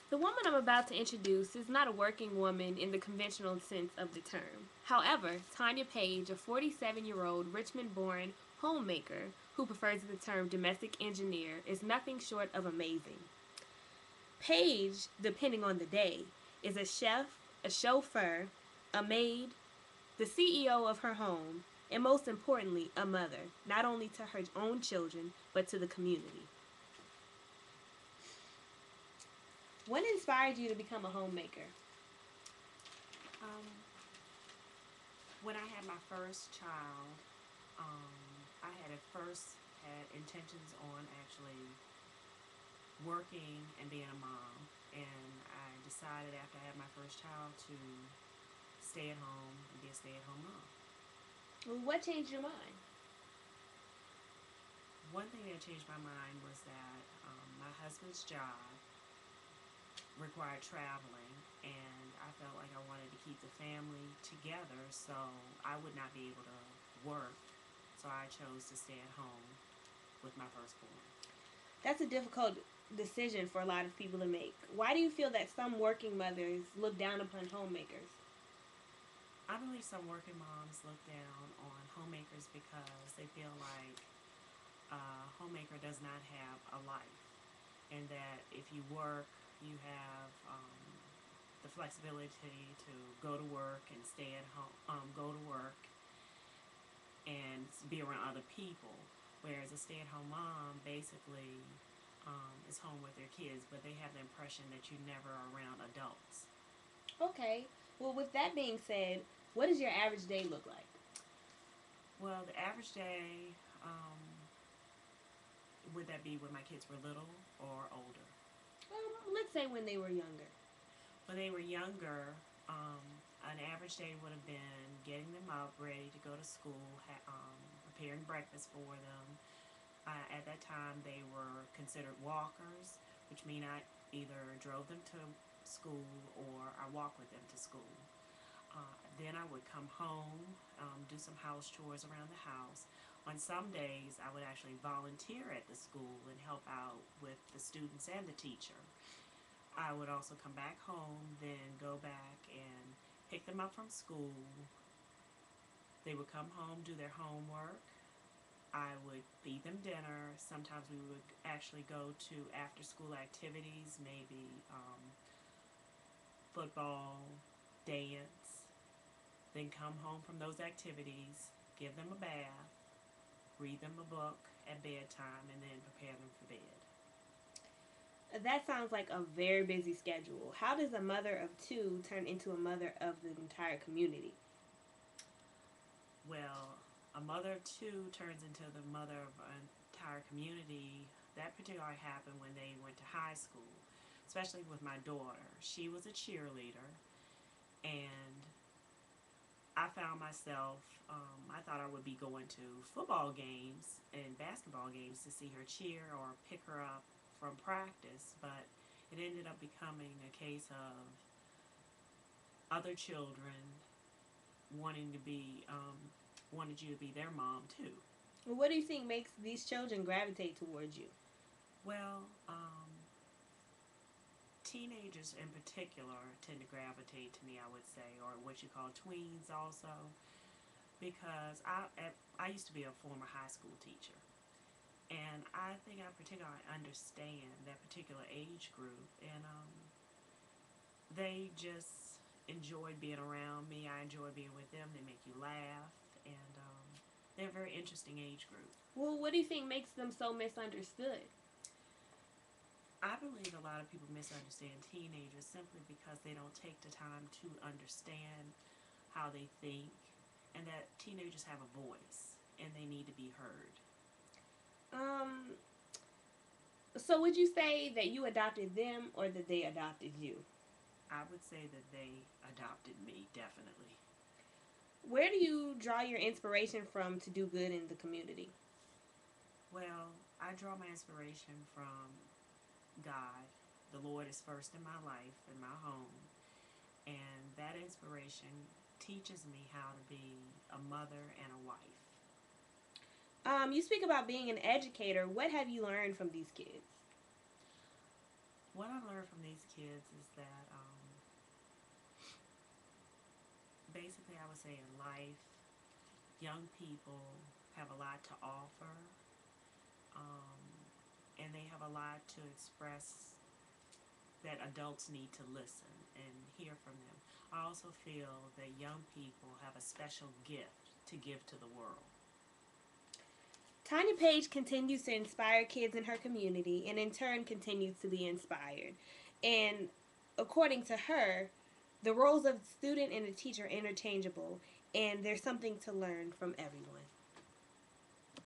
The woman I'm about to introduce is not a working woman in the conventional sense of the term. However, Tanya Page, a 47-year-old Richmond born homemaker who prefers the term domestic engineer, is nothing short of amazing. Paige, depending on the day, is a chef, a chauffeur, a maid, the CEO of her home, and most importantly, a mother, not only to her own children, but to the community. What inspired you to become a homemaker? Um, when I had my first child, I had at first had intentions on actually working and being a mom, and I decided after I had my first child to stay at home and be a stay-at-home mom. Well, what changed your mind? One thing that changed my mind was that my husband's job required traveling, and I felt like I wanted to keep the family together, so I would not be able to work. So I chose to stay at home with my firstborn. That's a difficult decision for a lot of people to make. Why do you feel that some working mothers look down upon homemakers? I believe some working moms look down on homemakers because they feel like a homemaker does not have a life, and that if you work, you have the flexibility to go to work and stay at home, go to work and be around other people. Whereas a stay-at-home mom basically is home with their kids, but they have the impression that you never are around adults. Okay. Well, with that being said, what does your average day look like? Well, the average day, would that be when my kids were little or older? Let's say when they were younger. When they were younger, an average day would have been getting them up, ready to go to school, preparing breakfast for them. At that time, they were considered walkers, which mean I either drove them to school or I walked with them to school. Then I would come home, do some house chores around the house. On some days, I would actually volunteer at the school and help out with the students and the teacher. I would also come back home, then go back and pick them up from school. They would come home, do their homework. I would feed them dinner. Sometimes we would actually go to after school activities, maybe football, dance, then come home from those activities, give them a bath, read them a book at bedtime, and then prepare them for bed. That sounds like a very busy schedule. How does a mother of two turn into a mother of the entire community? Well, a mother of two turns into the mother of an entire community. That particularly happened when they went to high school, especially with my daughter. She was a cheerleader, and I found myself, I thought I would be going to football games and basketball games to see her cheer or pick her up from practice, but it ended up becoming a case of other children wanting to be, wanted you to be their mom too. What do you think makes these children gravitate towards you? Well, teenagers in particular tend to gravitate to me, I would say, or what you call tweens also, because I used to be a former high school teacher. And I think I particularly understand that particular age group, and they just enjoyed being around me. I enjoy being with them. They make you laugh, and they're a very interesting age group. Well, what do you think makes them so misunderstood? I believe a lot of people misunderstand teenagers simply because they don't take the time to understand how they think, and that teenagers have a voice and they need to be heard. Um, so would you say that you adopted them or that they adopted you? I would say that they adopted me, definitely. Where do you draw your inspiration from to do good in the community? Well, I draw my inspiration from God. The Lord is first in my life, in my home, and that inspiration teaches me how to be a mother and a wife. You speak about being an educator. What have you learned from these kids? What I learned from these kids is that basically, I would say in life, young people have a lot to offer, um, and they have a lot to express that adults need to listen and hear from them. I also feel that young people have a special gift to give to the world. Tanya Page continues to inspire kids in her community and in turn continues to be inspired. And according to her, the roles of student and a teacher are interchangeable and there's something to learn from everyone.